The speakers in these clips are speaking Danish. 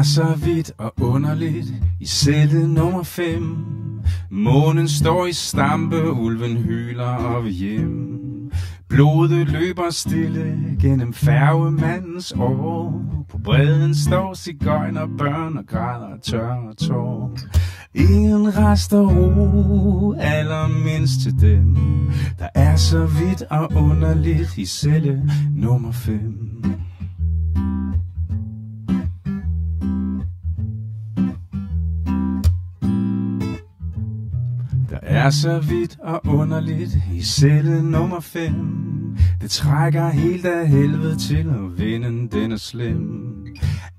er så vidt og underligt i celle nummer 5. Månen står i stampe, ulven hyler og vil hjem. Blodet løber stille gennem færgemandens år. På bredden står sigøjnerbørn og græder tørre tår. Ingen rester ro, allermindst til dem, der er så vidt og underligt i celle nummer 5. Der er så vidt og underligt i celle nummer 5. Det trækker helt af helvede til, og vinden den er slem.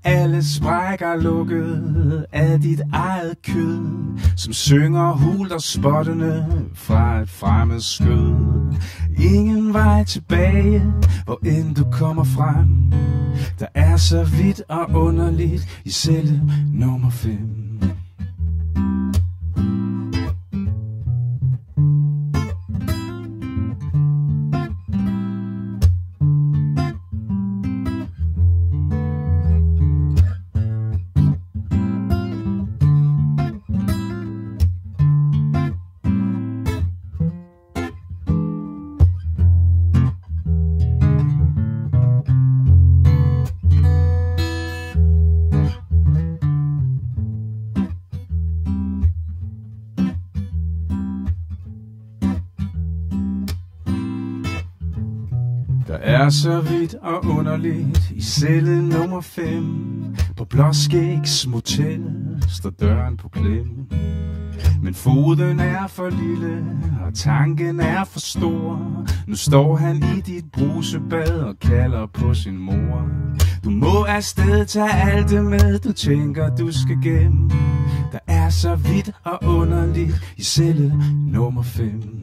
Alle sprækker lukket af dit eget kød, som synger hult og spottende fra et fremmed skød. Ingen vej tilbage, hvor end du kommer frem. Der er så vidt og underligt i celle nummer 5. Der er så vidt og underligt i celle nummer 5. På Blåskægs motel står døren på klem. Men foden er for lille, og tanken er for stor. Nu står han i dit brusebad og kalder på sin mor. Du må afsted tage alt det med, du tænker du skal gemme. Der er så vidt og underligt i celle nummer 5.